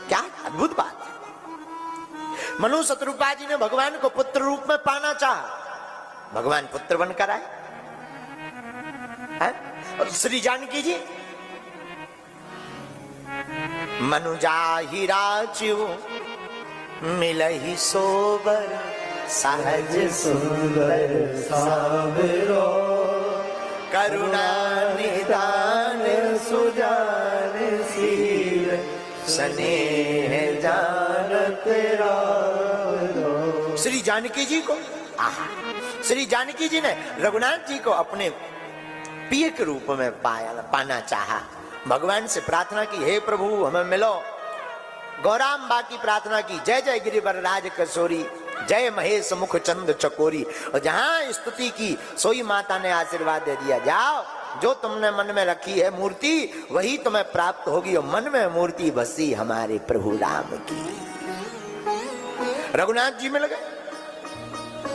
क्या अद्भुत बात है। मनु शत्रुपा जी ने भगवान को पुत्र रूप में पाना चाहा, भगवान पुत्र बनकर आए। और श्री जानकी जी मनुजा ही राजू मिलहि सोबर सहज सुंदर सावरो करुणा निदान सुजान शील स्नेह जानत रावरो। श्री जानकी जी को श्री जानकी जी ने रघुनाथ जी को अपने प्रिय के रूप में पाना चाहा। भगवान से प्रार्थना की, हे प्रभु हमें मिलो। गौराम्बा की प्रार्थना की, जय जय गिरिवर राज कसोरी, जय महेश मुख चंद चकोरी। और जहां स्तुति की सोई माता ने आशीर्वाद दे दिया, जाओ जो तुमने मन में रखी है मूर्ति वही तुम्हें प्राप्त होगी। और मन में मूर्ति बसी हमारे प्रभु राम की। रघुनाथ जी मिल गए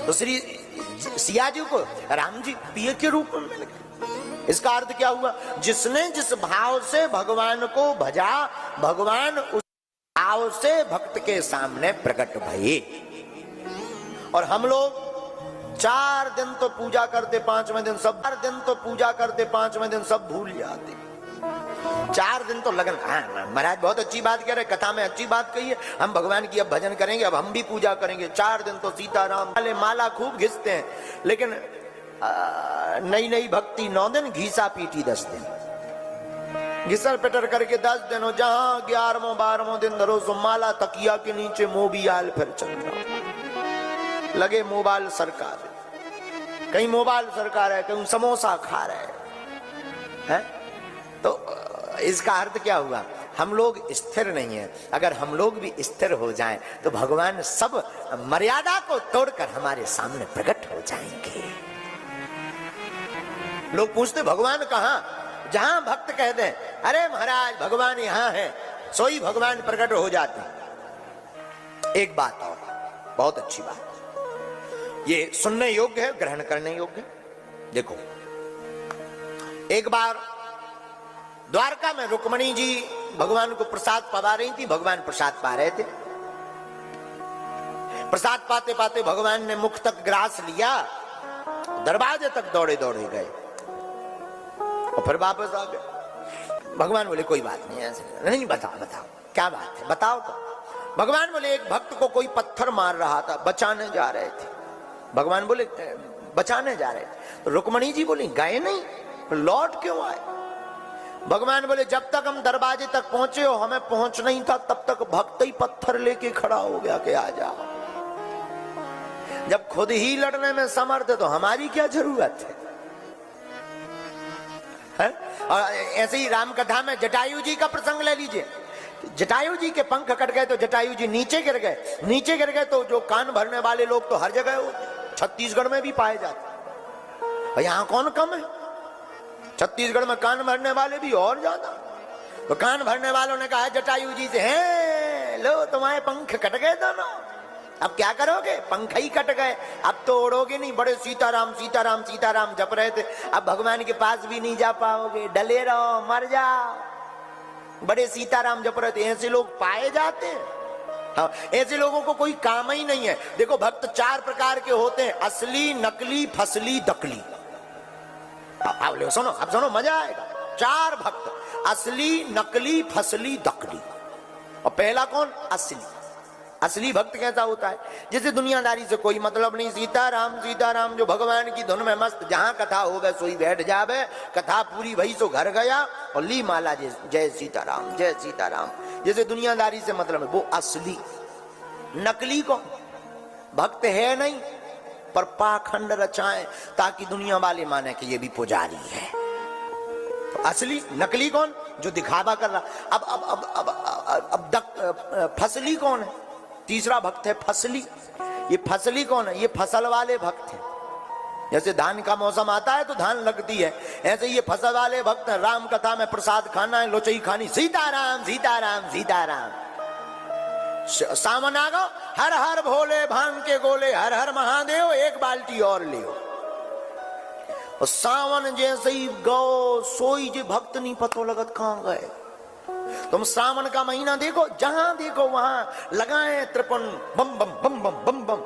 तो श्री सिया जी को राम जी प्रिय के रूप में मिल गए। इसका अर्थ क्या हुआ? जिसने जिस भाव से भगवान को भजा, भगवान उस भाव से भक्त के सामने प्रकट भये। और हम लोग 4 दिन तो पूजा करते, 5वें दिन सब, 4 दिन तो पूजा करते, 5वें दिन सब भूल जाते। 4 दिन तो लगन। हाँ महाराज बहुत अच्छी बात कह रहे, कथा में अच्छी बात कही है। हम भगवान की अब भजन करेंगे, अब हम भी पूजा करेंगे। 4 दिन तो सीताराम वाले माला खूब घिसते हैं, लेकिन नई नई भक्ति 9 दिन, घीसा पीटी 10 दिन। घिसर पिटर करके 10 दिन हो, जहां 11वां 12वां दिन धरो सो माला तकिया के नीचे मोबियाल फिर चल रहा। लगे मोबाइल सरकार, कहीं मोबाइल सरकार है, कहीं समोसा खा रहे हैं। तो इसका अर्थ क्या हुआ? हम लोग स्थिर नहीं है। अगर हम लोग भी स्थिर हो जाएं तो भगवान सब मर्यादा को तोड़कर हमारे सामने प्रकट हो जाएंगे। लोग पूछते भगवान कहां? जहां भक्त कहते हैं अरे महाराज भगवान यहां है, सोई भगवान प्रकट हो जाते हैं। एक बात और, बहुत अच्छी बात, ये सुनने योग्य है, ग्रहण करने योग्य है। देखो एक बार द्वारका में रुक्मणी जी भगवान को प्रसाद पवा रही थी। भगवान प्रसाद पा रहे थे। प्रसाद पाते पाते भगवान ने मुख तक ग्रास लिया, दरवाजे तक दौड़े दौड़े गए। फिर वापस आ गए। भगवान बोले कोई बात नहीं, ऐसे नहीं, बताओ बताओ क्या बात है, बताओ तो। भगवान बोले एक भक्त को कोई पत्थर मार रहा था, बचाने जा रहे थे। भगवान बोले बचाने जा रहे थे, तो रुक्मणी जी बोली गए नहीं, लौट क्यों आए? भगवान बोले जब तक हम दरवाजे तक पहुंचे हो, हमें पहुंच नहीं था, तब तक भक्त ही पत्थर लेके खड़ा हो गया कि आ जाओ। जब खुद ही लड़ने में समर्थ है तो हमारी क्या जरूरत है? और ऐसे ही राम कथा में जटायु जी का प्रसंग ले लीजिए। जटायु जी के पंख कट गए तो जटायु जी नीचे गिर गए, नीचे गिर गए तो जो कान भरने वाले लोग तो हर जगह होते, छत्तीसगढ़ में भी पाए जाते, यहां कौन कम है? छत्तीसगढ़ में कान भरने वाले भी और ज्यादा। तो कान भरने वालों ने कहा जटायु जी से, हैं लो तुम्हारे पंख कट गए दोनों, अब क्या करोगे? पंख ही कट गए, अब तो उड़ोगे नहीं। बड़े सीताराम सीताराम सीताराम जप रहे थे, अब भगवान के पास भी नहीं जा पाओगे, डले रहो, मर जाओ। बड़े सीताराम जप रहे थे। ऐसे लोग पाए जाते हैं। हाँ, ऐसे लोगों को कोई काम ही नहीं है। देखो भक्त 4 प्रकार के होते हैं, असली, नकली, फसली, दकली। अब सुनो, अब सुनो, मजा आएगा। 4 भक्त, असली, नकली, फसली, दकली। और पहला कौन? असली। असली भक्त कैसा होता है? जैसे दुनियादारी से कोई मतलब नहीं, सीताराम सीताराम, जो भगवान की धुन में मस्त, जहां कथा हो गए सोई बैठ जावे, कथा पूरी भई सो घर गया और ली माला जय सीताराम जय सीताराम। जैसे दुनियादारी से मतलब है, वो असली। नकली कौन? भक्त है नहीं पर पाखंड रचाए ताकि दुनिया वाले माने कि ये भी पुजारी है। तो असली। नकली कौन? जो दिखावा कर रहा। अब फसली कौन है? तीसरा भक्त है फसली। ये फसली कौन है? ये फसल वाले भक्त हैं। जैसे धान का मौसम आता है तो धान लगती है, ऐसे ये फसल वाले भक्त हैं। राम कथा में प्रसाद खाना है, लोचई खानी, सीताराम सीताराम सीताराम। सावन आ गो, हर हर भोले भांग के गोले, हर हर महादेव, एक बाल्टी और ले। और सावन जैसे ही गो सोई जे भक्त नहीं पतो लगत कहां गए। तुम श्रावण का महीना देखो, जहां देखो वहां लगाए त्रिपुण, बम बम बम बम बम बम,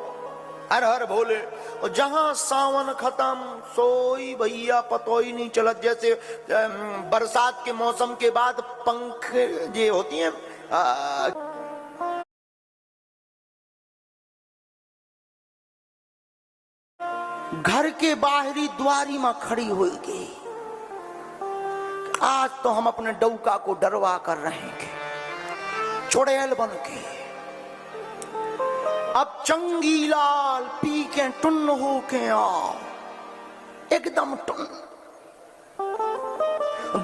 हर हर भोले। और जहां सावन खत्म सोई भैया पतो ही नहीं चलत। जैसे बरसात के मौसम के बाद पंख ये होती है, घर के बाहरी द्वारी में खड़ी हुई गई, आज तो हम अपने डौका को डरवा कर रहेंगे, चुड़ैल बन के। अब चंगी लाल पी के टुन्न हो के आओ, एकदम टुन्न।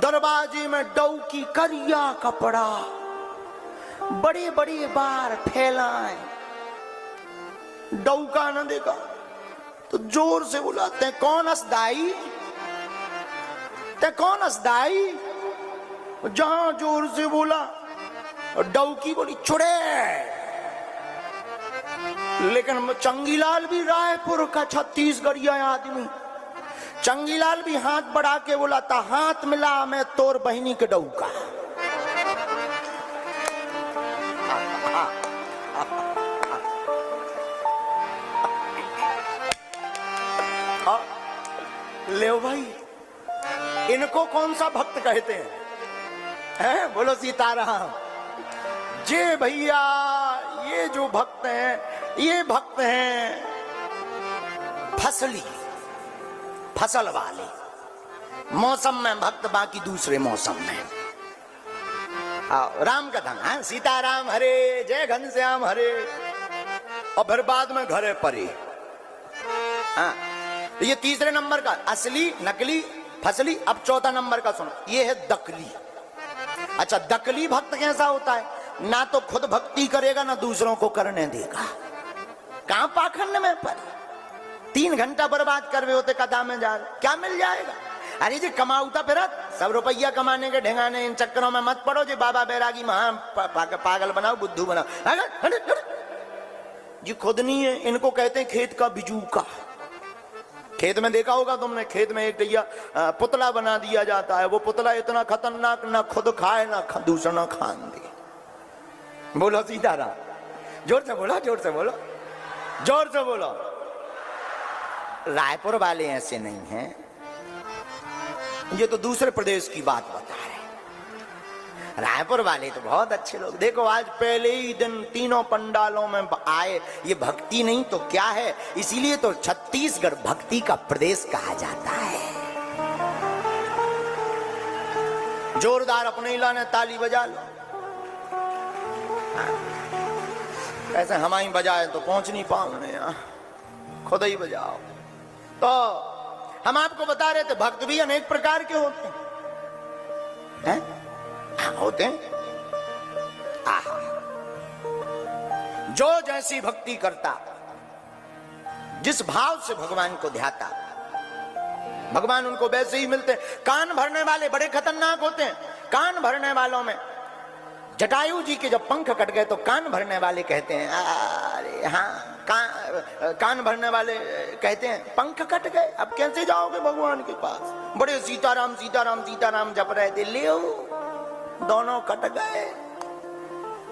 दरवाजे में डौकी करिया कपड़ा, बड़े बड़े बार फैलाए। डौका न देखा तो जोर से बुलाते हैं, कौन असदाई? ते कौन असदाई? जहां जोर से बोला और डौकी बोली चुड़ैल। लेकिन चंगीलाल भी रायपुर का छत्तीसगढ़िया आदमी, चंगीलाल भी हाथ बढ़ा के बोला था, हाथ मिला मैं तोर बहनी के डौका। ले भाई, इनको कौन सा भक्त कहते हैं? बोलो सीताराम। जे भैया ये जो भक्त हैं, ये भक्त हैं फसली, फसल वाले। मौसम में भक्त, बाकी दूसरे मौसम में। राम कथा, सीताराम हरे, जय घनश्याम हरे, और फिर बाद में घरे परे। तो ये तीसरे नंबर का असली, नकली, फसली। अब चौथा नंबर का सुनो, ये है दकली। अच्छा, दकली भक्त कैसा होता है? ना तो खुद भक्ति करेगा ना दूसरों को करने देगा। कहां पाखंड में पर 3 घंटा बर्बाद कर रहे होते कथा में जा रहे, क्या मिल जाएगा? अरे जी कमाऊता फिर सब रुपया कमाने के ढेंगाने, इन चक्करों में मत पड़ो जी। बाबा बैरागी महान पागल बनाओ, बुद्धू बनाओ जी। खुद नहीं है, इनको कहते हैं खेत का बिजूका। खेत में देखा होगा तुमने, खेत में एक भैया पुतला बना दिया जाता है। वो पुतला इतना खतरनाक, ना खुद खाए ना दूसरा खान दे। बोलो सीताराम। जोर से बोलो, जोर से बोलो, जोर से बोलो। रायपुर वाले ऐसे नहीं हैं। ये तो दूसरे प्रदेश की बात बता रहे। रायपुर वाले तो बहुत अच्छे लोग। देखो आज पहले ही दिन तीनों पंडालों में आए, ये भक्ति नहीं तो क्या है। इसीलिए तो छत्तीसगढ़ भक्ति का प्रदेश कहा जाता है। जोरदार अपने इलाने ताली बजा लो। ऐसे हम ही बजाए तो पहुंच नहीं पाओगे, खुद ही बजाओ। तो हम आपको बता रहे थे भक्त भी अनेक प्रकार के होते हैं, होते हैं। आहा, जो जैसी भक्ति करता, जिस भाव से भगवान को ध्याता, भगवान उनको वैसे ही मिलते। कान भरने वाले बड़े खतरनाक होते हैं। कान भरने वालों में जटायु जी के जब पंख कट गए तो कान भरने वाले कहते हैं, अरे हाँ, कान भरने वाले कहते हैं पंख कट गए, अब कैसे जाओगे भगवान के पास। बड़े सीताराम सीताराम सीताराम जप रहे थे, ले दोनों कट गए।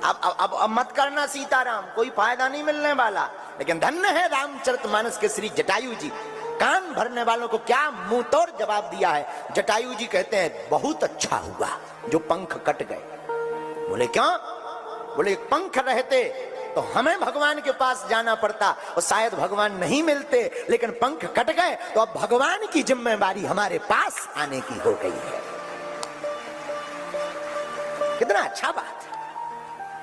अब मत करना सीताराम, कोई फायदा नहीं मिलने वाला। लेकिन धन्य है रामचरितमानस के श्री जटायु जी, कान भरने वालों को क्या मुंह तोड़ जवाब दिया है। जटायु जी कहते हैं बहुत अच्छा हुआ जो पंख कट गए। बोले क्यों? बोले पंख रहते तो हमें भगवान के पास जाना पड़ता और शायद भगवान नहीं मिलते, लेकिन पंख कट गए तो अब भगवान की जिम्मेदारी हमारे पास आने की हो गई है। कितना अच्छा बात,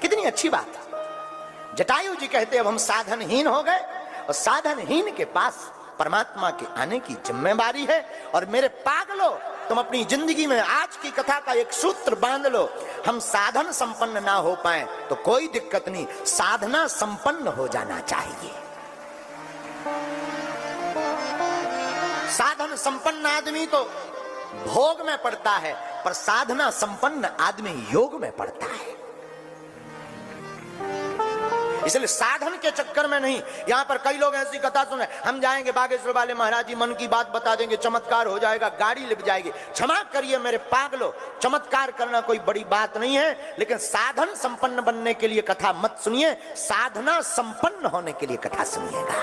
कितनी अच्छी बात। जटायु जी कहते अब हम साधनहीन हो गए और साधनहीन के पास परमात्मा के आने की जिम्मेदारी है। और मेरे पागलो, तुम अपनी जिंदगी में आज की कथा का एक सूत्र बांध लो। हम साधन संपन्न ना हो पाए तो कोई दिक्कत नहीं, साधना संपन्न हो जाना चाहिए। साधन संपन्न आदमी तो भोग में पड़ता है, पर साधना संपन्न आदमी योग में पड़ता है। इसलिए साधन के चक्कर में नहीं। यहां पर कई लोग ऐसी कथा सुने, हम जाएंगे बागेश्वर वाले महाराज जी, मन की बात बता देंगे, चमत्कार हो जाएगा, गाड़ी लिप जाएगी। क्षमा करिए मेरे पागलो, चमत्कार करना कोई बड़ी बात नहीं है, लेकिन साधन संपन्न बनने के लिए कथा मत सुनिए, साधना संपन्न होने के लिए कथा सुनिएगा।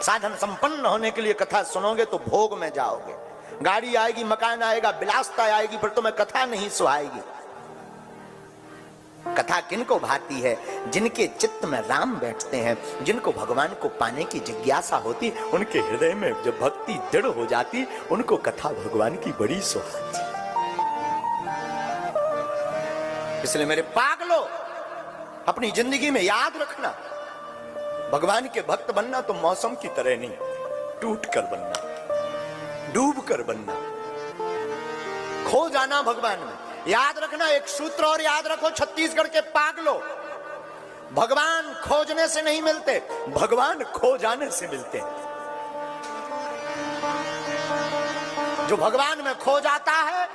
साधन संपन्न होने के लिए कथा सुनोगे तो भोग में जाओगे, गाड़ी आएगी, मकान आएगा, विलासता आएगी, फिर तुम्हें कथा नहीं सुहाएगी। कथा किनको भाती है? जिनके चित्त में राम बैठते हैं, जिनको भगवान को पाने की जिज्ञासा होती, उनके हृदय में जब भक्ति दृढ़ हो जाती, उनको कथा भगवान की बड़ी सुहाती। इसलिए मेरे पागलो, अपनी जिंदगी में याद रखना, भगवान के भक्त बनना तो मौसम की तरह नहीं, टूट कर बनना, डूब कर बनना, खो जाना भगवान में। याद रखना, एक सूत्र और याद रखो छत्तीसगढ़ के पागलो, भगवान खोजने से नहीं मिलते, भगवान खो जाने से मिलते हैं। जो भगवान में खो जाता है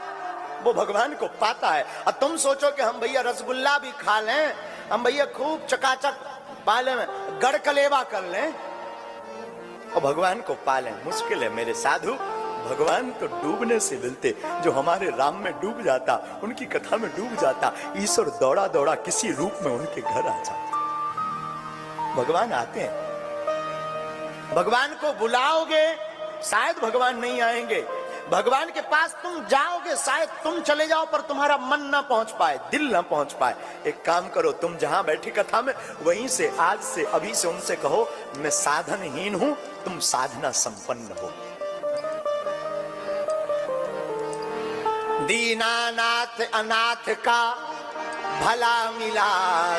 वो भगवान को पाता है। अब तुम सोचो कि हम भैया रसगुल्ला भी खा लें, हम भैया खूब चकाचक पाले में गड़कलेवा कर लें और भगवान को पालें, मुश्किल है मेरे साधु। भगवान तो डूबने से मिलते। जो हमारे राम में डूब जाता, उनकी कथा में डूब जाता, ईश्वर दौड़ा दौड़ा किसी रूप में उनके घर आ जाता। भगवान आते हैं, भगवान को बुलाओगे शायद भगवान नहीं आएंगे, भगवान के पास तुम जाओगे शायद तुम चले जाओ, पर तुम्हारा मन ना पहुंच पाए, दिल ना पहुंच पाए। एक काम करो, तुम जहां बैठी कथा में वहीं से आज से अभी से उनसे कहो, मैं साधनहीन हूं, तुम साधना संपन्न हो। दीनानाथ अनाथ का भला मिला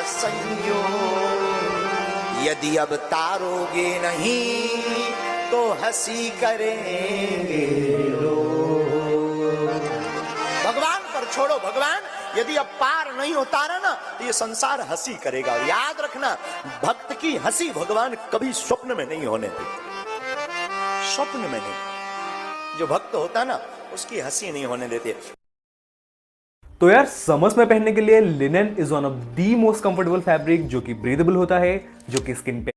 संयोग, यदि अब तारोगे नहीं तो हंसी करेंगे लोग। भगवान पर छोड़ो, भगवान यदि अब पार नहीं उतारा ना तो ये संसार हंसी करेगा। और याद रखना, भक्त की हंसी भगवान कभी स्वप्न में नहीं होने देते, स्वप्न में नहीं। जो भक्त होता ना उसकी हंसी नहीं होने देते। तो यार समर्स में पहनने के लिए linen is one of the most comfortable fabric, जो कि ब्रीदेबल होता है, जो कि स्किन पे